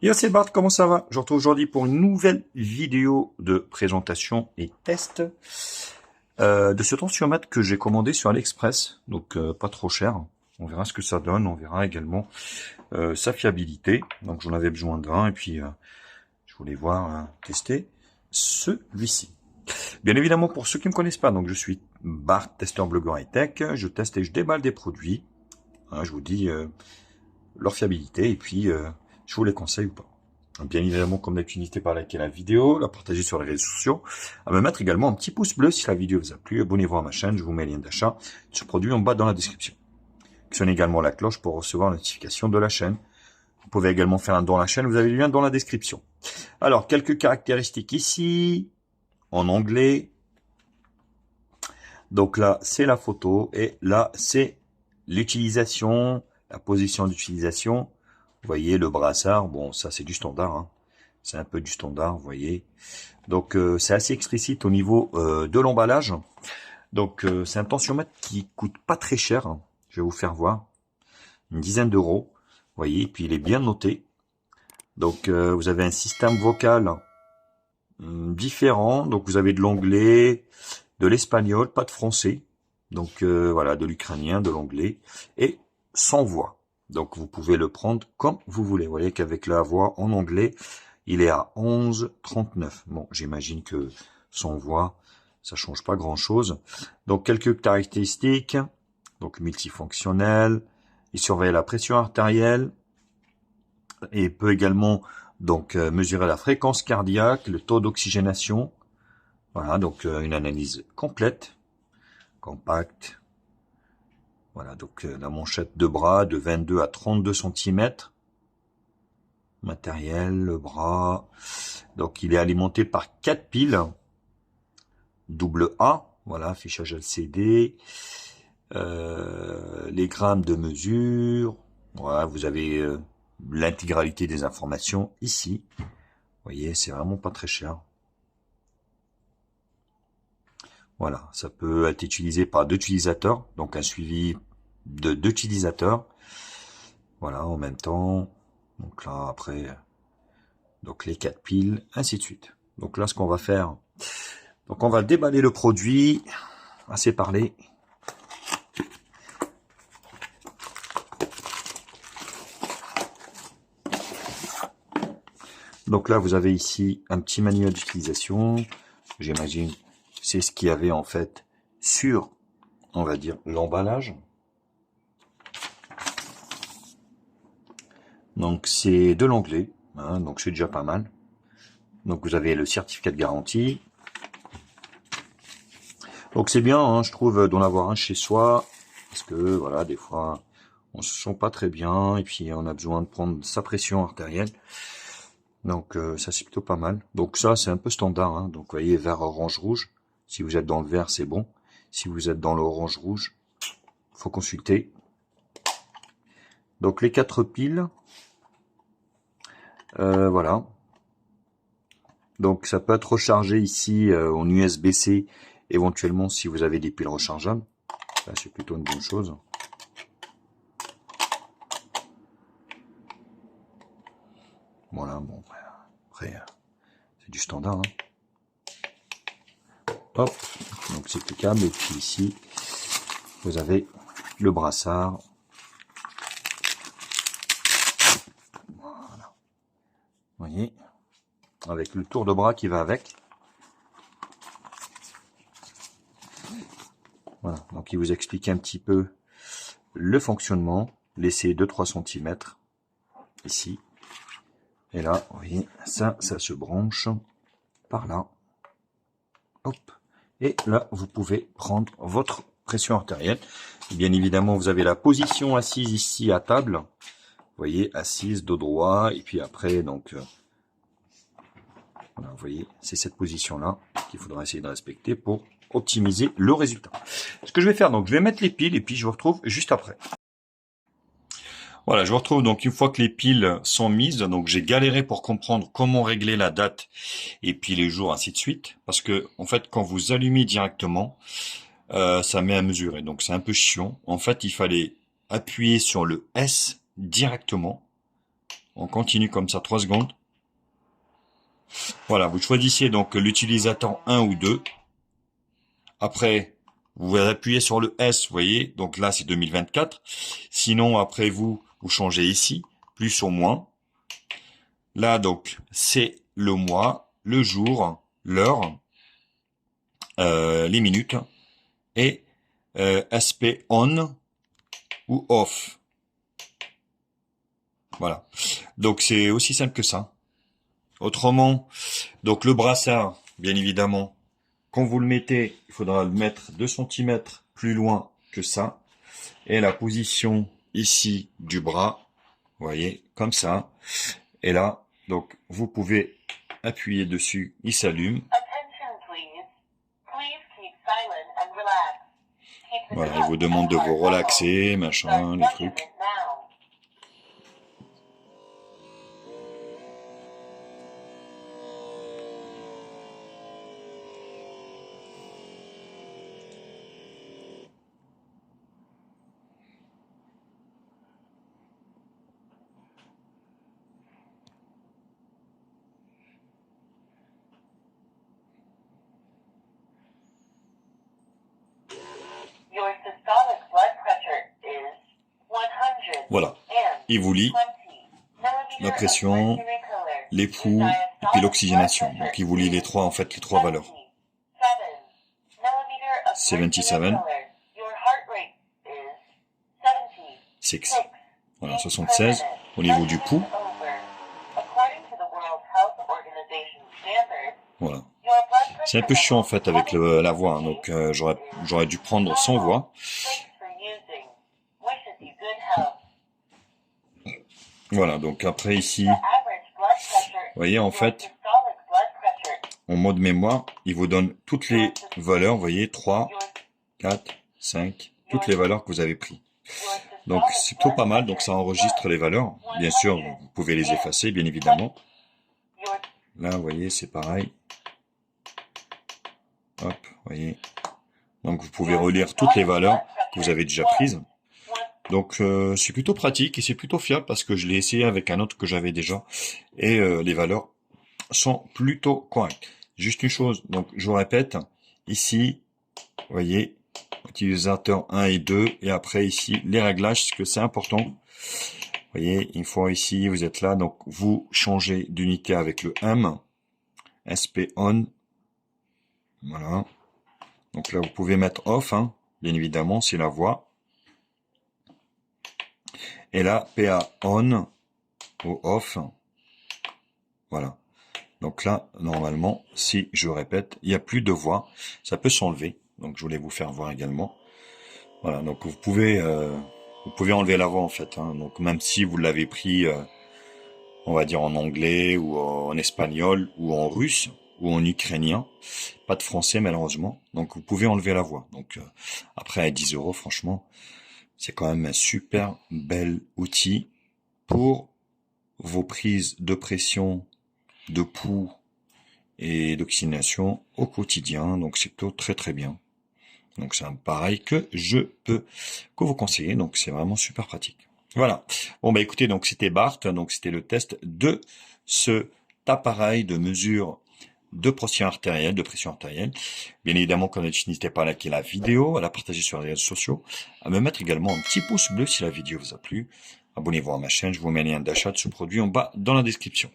Yo, c'est Bart, comment ça va? Je vous retrouve aujourd'hui pour une nouvelle vidéo de présentation et test de ce tensiomètre que j'ai commandé sur AliExpress, donc pas trop cher. On verra ce que ça donne, on verra également sa fiabilité. Donc j'en avais besoin d'un et puis je voulais voir tester celui-ci. Bien évidemment, pour ceux qui ne me connaissent pas, donc je suis Bart, testeur blogueur high-tech. Je teste et je déballe des produits. Hein, je vous dis leur fiabilité et puis je vous les conseille ou pas. Bien évidemment, comme d'habitude, n'hésitez pas à liker la vidéo, la partager sur les réseaux sociaux, à me mettre également un petit pouce bleu si la vidéo vous a plu. Abonnez-vous à ma chaîne, je vous mets le lien d'achat de ce produit en bas dans la description. Actionnez également la cloche pour recevoir la notification de la chaîne. Vous pouvez également faire un don à la chaîne, vous avez le lien dans la description. Alors, quelques caractéristiques ici, en anglais. Donc là, c'est la photo et là, c'est l'utilisation, la position d'utilisation. Vous voyez le brassard, bon ça c'est du standard, hein. C'est un peu du standard, vous voyez. Donc c'est assez explicite au niveau de l'emballage. Donc c'est un tensiomètre qui coûte pas très cher, hein. Je vais vous faire voir, une dizaine d'euros. Vous voyez, et puis il est bien noté. Donc vous avez un système vocal différent. Donc vous avez de l'anglais, de l'espagnol, pas de français. Donc voilà, de l'ukrainien, de l'anglais et sans voix. Donc vous pouvez le prendre comme vous voulez. Vous voyez qu'avec la voix en anglais, il est à 11,39. Bon, j'imagine que sans voix, ça change pas grand-chose. Donc quelques caractéristiques. Donc multifonctionnel. Il surveille la pression artérielle et peut également donc mesurer la fréquence cardiaque, le taux d'oxygénation. Voilà, donc une analyse complète, compacte. Voilà, donc la manchette de bras de 22 à 32 cm. Matériel, le bras. Donc il est alimenté par 4 piles. Double A, voilà, affichage LCD. Les grammes de mesure. Voilà, vous avez l'intégralité des informations ici. Vous voyez, c'est vraiment pas très cher. Voilà, ça peut être utilisé par deux utilisateurs, donc un suivi de deux utilisateurs. Voilà, en même temps. Donc là, après, donc les 4 piles, ainsi de suite. Donc là, ce qu'on va faire, donc on va déballer le produit, assez parlé. Donc là, vous avez ici un petit manuel d'utilisation. J'imagine c'est ce qu'il y avait en fait sur, on va dire, l'emballage. Donc c'est de l'anglais, hein, donc c'est déjà pas mal. Donc vous avez le certificat de garantie. Donc c'est bien, hein, je trouve, d'en avoir un chez soi, parce que voilà, des fois, on se sent pas très bien, et puis on a besoin de prendre sa pression artérielle. Donc ça c'est plutôt pas mal. Donc ça c'est un peu standard, hein. Donc vous voyez, vert, orange, rouge. Si vous êtes dans le vert, c'est bon. Si vous êtes dans l'orange, rouge, faut consulter. Donc les 4 piles, voilà. Donc ça peut être rechargé ici en USB-C, éventuellement si vous avez des piles rechargeables. Ça c'est plutôt une bonne chose. Voilà, bon, après c'est du standard, hein. Hop, donc c'est cliquable, et puis ici vous avez le brassard. Voilà. Vous voyez, avec le tour de bras qui va avec. Voilà, donc il vous explique un petit peu le fonctionnement. Laissez 2-3 cm ici. Et là, vous voyez, ça se branche par là. Hop. Et là, vous pouvez prendre votre pression artérielle. Bien évidemment, vous avez la position assise ici à table. Vous voyez, assise, dos droit. Et puis après, donc, voilà, vous voyez, c'est cette position-là qu'il faudra essayer de respecter pour optimiser le résultat. Ce que je vais faire, donc, je vais mettre les piles et puis je vous retrouve juste après. Voilà, je vous retrouve donc une fois que les piles sont mises. Donc j'ai galéré pour comprendre comment régler la date et puis les jours, ainsi de suite. Parce que en fait, quand vous allumez directement, ça met à mesurer. Donc c'est un peu chiant. En fait, il fallait appuyer sur le S directement. On continue comme ça 3 secondes. Voilà, vous choisissez donc l'utilisateur 1 ou 2. Après, vous appuyez sur le S, vous voyez. Donc là, c'est 2024. Sinon, après vous changez ici, plus ou moins. Là, donc, c'est le mois, le jour, l'heure, les minutes et aspect on ou off. Voilà. Donc, c'est aussi simple que ça. Autrement, donc le brassard, bien évidemment, quand vous le mettez, il faudra le mettre 2 cm plus loin que ça. Et la position ici du bras, vous voyez, comme ça. Et là, donc, vous pouvez appuyer dessus, il s'allume. Voilà, il vous demande de vous relaxer, machin, les trucs. Voilà, il vous lit la pression, les pouls et puis l'oxygénation. Donc il vous lit les trois, en fait, les trois valeurs. 77, 6, voilà, 76 au niveau du pouls. Voilà. C'est un peu chiant en fait avec la voix, hein, donc j'aurais dû prendre sans voix. Voilà, donc après ici, vous voyez en fait, en mode mémoire, il vous donne toutes les valeurs, vous voyez, 3, 4, 5, toutes les valeurs que vous avez prises. Donc c'est plutôt pas mal, donc ça enregistre les valeurs. Bien sûr, vous pouvez les effacer, bien évidemment. Là, vous voyez, c'est pareil. Hop, vous voyez. Donc vous pouvez relire toutes les valeurs que vous avez déjà prises. Donc c'est plutôt pratique et c'est plutôt fiable parce que je l'ai essayé avec un autre que j'avais déjà et les valeurs sont plutôt correctes. Juste une chose, donc je vous répète, ici, vous voyez, utilisateur 1 et 2 et après ici les réglages, parce que c'est important. Vous voyez, une fois ici, vous êtes là, donc vous changez d'unité avec le M, SP on, voilà. Donc là vous pouvez mettre off, hein, bien évidemment, c'est la voix. Et là, PA on ou off. Voilà. Donc là, normalement, si je répète, il n'y a plus de voix. Ça peut s'enlever. Donc je voulais vous faire voir également. Voilà. Donc vous pouvez enlever la voix en fait. Hein. Donc même si vous l'avez pris, on va dire en anglais ou en espagnol ou en russe ou en ukrainien, pas de français malheureusement. Donc vous pouvez enlever la voix. Donc après à 10 €, franchement. C'est quand même un super bel outil pour vos prises de pression, de pouls et d'oxygénation au quotidien. Donc c'est plutôt très très bien. Donc c'est un pareil que je peux vous conseiller. Donc c'est vraiment super pratique. Voilà. Bon bah écoutez, donc c'était Bart. Donc c'était le test de cet appareil de mesure de pression artérielle, Bien évidemment, comme d'habitude, n'hésitez pas à liker la vidéo, à la partager sur les réseaux sociaux, à me mettre également un petit pouce bleu si la vidéo vous a plu. Abonnez-vous à ma chaîne, je vous mets un lien d'achat de ce produit en bas dans la description.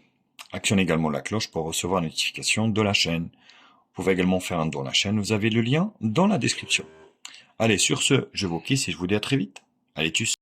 Actionnez également la cloche pour recevoir la notification de la chaîne. Vous pouvez également faire un don à la chaîne, vous avez le lien dans la description. Allez, sur ce, je vous quitte et je vous dis à très vite. Allez, tchuss.